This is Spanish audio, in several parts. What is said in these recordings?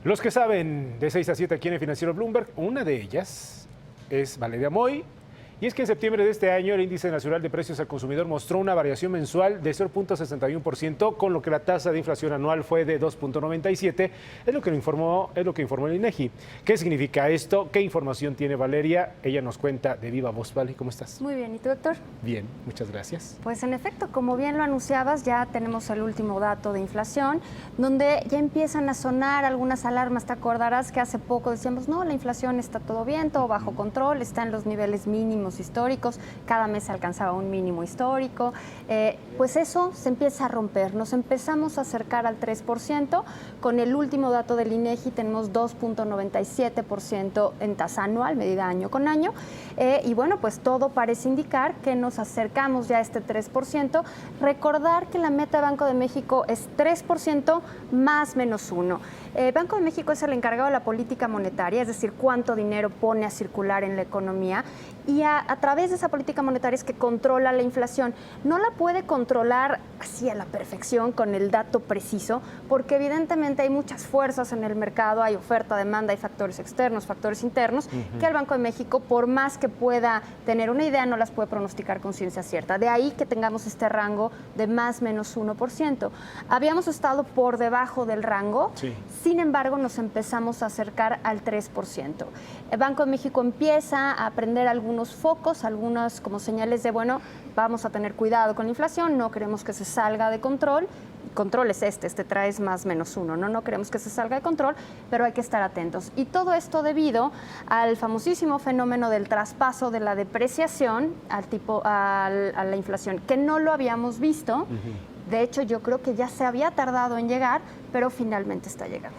Los que saben de 6 a 7 aquí en el Financiero Bloomberg, una de ellas es Valeria Moy. Y es que en septiembre de este año el índice nacional de precios al consumidor mostró una variación mensual de 0.61%, con lo que la tasa de inflación anual fue de 2.97%, es lo que informó el INEGI. ¿Qué significa esto? ¿Qué información tiene Valeria? Ella nos cuenta de viva voz. Vale, ¿cómo estás? Muy bien, ¿y tú, Héctor? Bien, muchas gracias. Pues en efecto, como bien lo anunciabas, ya tenemos el último dato de inflación, donde ya empiezan a sonar algunas alarmas. Te acordarás que hace poco decíamos, no, la inflación está todo bien, todo bajo control, está en los niveles mínimos históricos, cada mes se alcanzaba un mínimo histórico, pues eso se empieza a romper, nos empezamos a acercar al 3%, con el último dato del INEGI tenemos 2.97% en tasa anual, medida año con año, y bueno, pues todo parece indicar que nos acercamos ya a este 3%, recordar que la meta de Banco de México es 3% más menos 1. Banco de México es el encargado de la política monetaria, es decir, cuánto dinero pone a circular en la economía, y a través de esa política monetaria es que controla la inflación. No la puede controlar así a la perfección con el dato preciso, porque evidentemente hay muchas fuerzas en el mercado, hay oferta, demanda, hay factores externos, factores internos, que el Banco de México, por más que pueda tener una idea, no las puede pronosticar con ciencia cierta. De ahí que tengamos este rango de más menos 1%. Habíamos estado por debajo del rango, sí. Sin embargo, nos empezamos a acercar al 3%. El Banco de México empieza a prender algunos focos, algunas como señales de, bueno, vamos a tener cuidado con la inflación, no queremos que se salga de control. El control es este traes más menos 1, no queremos que se salga de control, pero hay que estar atentos. Y todo esto debido al famosísimo fenómeno del traspaso de la depreciación a la inflación, que no lo habíamos visto. De hecho, yo creo que ya se había tardado en llegar, pero finalmente está llegando.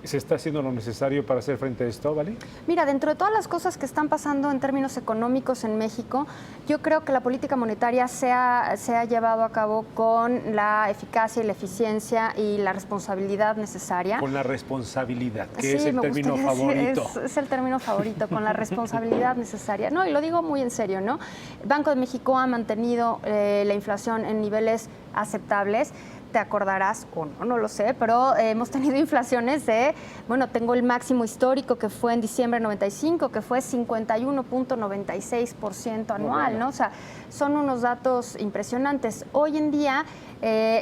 ¿Se está haciendo lo necesario para hacer frente a esto, Vale? Mira, dentro de todas las cosas que están pasando en términos económicos en México, yo creo que la política monetaria se ha llevado a cabo con la eficacia y la eficiencia y la responsabilidad necesaria. Con la responsabilidad, que sí, es el término favorito. Es el término favorito, con la responsabilidad necesaria. No, y lo digo muy en serio, ¿no? El Banco de México ha mantenido la inflación en niveles aceptables. Te acordarás, o no lo sé, pero hemos tenido inflaciones de, bueno, tengo el máximo histórico que fue en diciembre de 95, que fue 51.96% anual, ¿no? O sea, son unos datos impresionantes. Hoy en día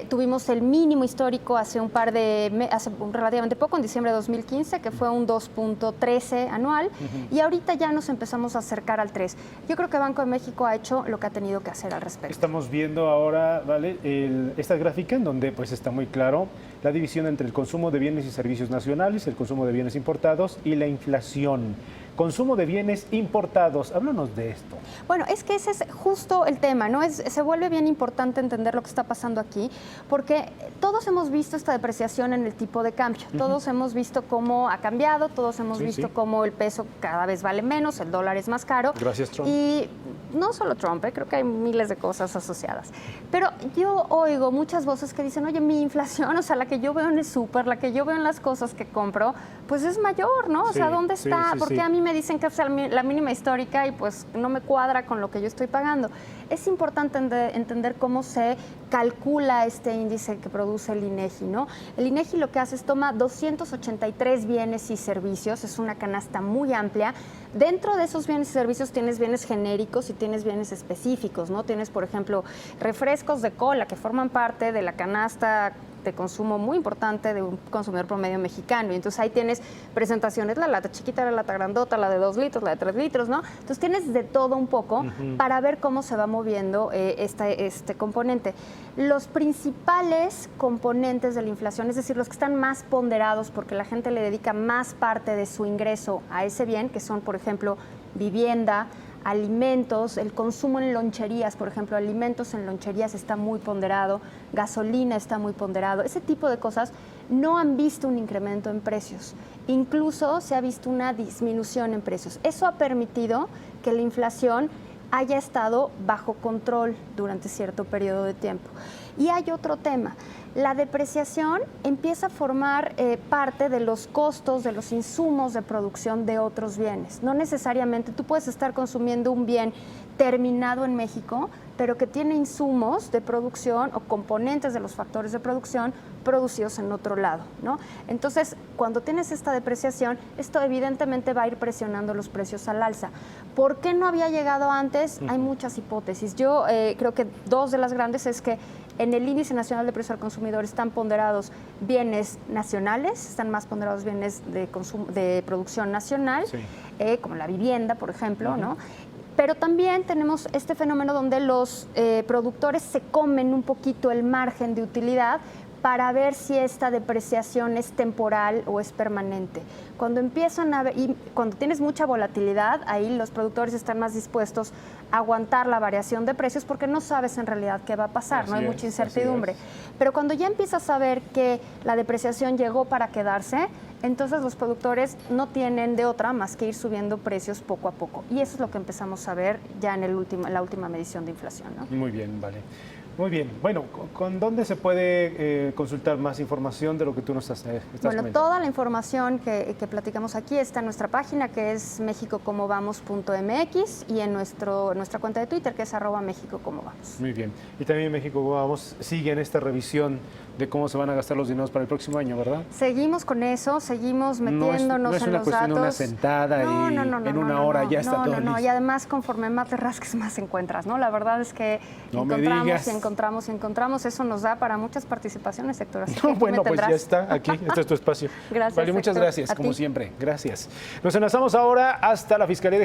tuvimos el mínimo histórico hace relativamente poco, en diciembre de 2015, que fue un 2.13 anual, y ahorita ya nos empezamos a acercar al 3. Yo creo que Banco de México ha hecho lo que ha tenido que hacer al respecto. Estamos viendo ahora, Vale, esta gráfica en donde pues está muy claro la división entre el consumo de bienes y servicios nacionales, el consumo de bienes importados y la inflación. Consumo de bienes importados, háblanos de esto. Bueno, es que ese es justo el tema, ¿no? Se vuelve bien importante entender lo que está pasando aquí, porque todos hemos visto esta depreciación en el tipo de cambio, todos hemos visto cómo ha cambiado, todos hemos visto cómo el peso cada vez vale menos, el dólar es más caro. Gracias, Trump. Y no solo Trump, creo que hay miles de cosas asociadas. Pero yo oigo muchas voces que dicen, oye, mi inflación, o sea, la que yo veo en el súper, la que yo veo en las cosas que compro, pues es mayor, ¿no? O sea, ¿dónde está? Porque a mí me dicen que es la mínima histórica y pues no me cuadra con lo que yo estoy pagando. Es importante entender cómo se calcula este índice que produce el INEGI, ¿no? El INEGI lo que hace es toma 283 bienes y servicios, es una canasta muy amplia. Dentro de esos bienes y servicios tienes bienes genéricos y tienes bienes específicos, ¿no? Tienes, por ejemplo, refrescos de cola que forman parte de la canasta de consumo muy importante de un consumidor promedio mexicano. Y entonces ahí tienes presentaciones, la lata chiquita, la lata grandota, la de 2 litros, la de 3 litros, ¿no? Entonces tienes de todo un poco para ver cómo se va moviendo este componente. Los principales componentes de la inflación, es decir, los que están más ponderados porque la gente le dedica más parte de su ingreso a ese bien, que son, por ejemplo, vivienda, alimentos, el consumo en loncherías, por ejemplo, alimentos en loncherías está muy ponderado, gasolina está muy ponderado, ese tipo de cosas no han visto un incremento en precios, incluso se ha visto una disminución en precios. Eso ha permitido que la inflación haya estado bajo control durante cierto periodo de tiempo. Y hay otro tema. La depreciación empieza a formar parte de los costos, de los insumos de producción de otros bienes. No necesariamente tú puedes estar consumiendo un bien terminado en México pero que tiene insumos de producción o componentes de los factores de producción producidos en otro lado, ¿no? Entonces, cuando tienes esta depreciación, esto evidentemente va a ir presionando los precios al alza. ¿Por qué no había llegado antes? Hay muchas hipótesis. Yo creo que dos de las grandes es que en el Índice Nacional de Precios al Consumidor están ponderados bienes nacionales, están más ponderados bienes de producción nacional, sí, como la vivienda, por ejemplo, ¿no? Pero también tenemos este fenómeno donde los productores se comen un poquito el margen de utilidad para ver si esta depreciación es temporal o es permanente. Cuando empiezan a ver, y cuando tienes mucha volatilidad, ahí los productores están más dispuestos a aguantar la variación de precios porque no sabes en realidad qué va a pasar, así no hay mucha incertidumbre. Pero cuando ya empiezas a ver que la depreciación llegó para quedarse, entonces los productores no tienen de otra más que ir subiendo precios poco a poco. Y eso es lo que empezamos a ver ya en la última medición de inflación, ¿no? Muy bien, vale. Muy bien. Bueno, ¿con dónde se puede consultar más información de lo que tú nos estás comentando? Toda la información que platicamos aquí está en nuestra página, que es mexicocomovamos.mx, y en nuestra cuenta de Twitter, que es @mexicocomovamos. Muy bien. Y también México Cómo Vamos sigue en esta revisión de cómo se van a gastar los dineros para el próximo año, ¿verdad? Seguimos con eso, seguimos metiéndonos en los datos. No es una cuestión de una sentada y en una hora ya está todo listo. Y además, conforme más te rasques, más encuentras, ¿no? La verdad es que encontramos, eso nos da para muchas participaciones, Héctor. Bueno, pues ya está, aquí, este es tu espacio. Gracias, Vale, muchas Héctor. gracias, como siempre. Gracias. Nos enlazamos ahora hasta la Fiscalía de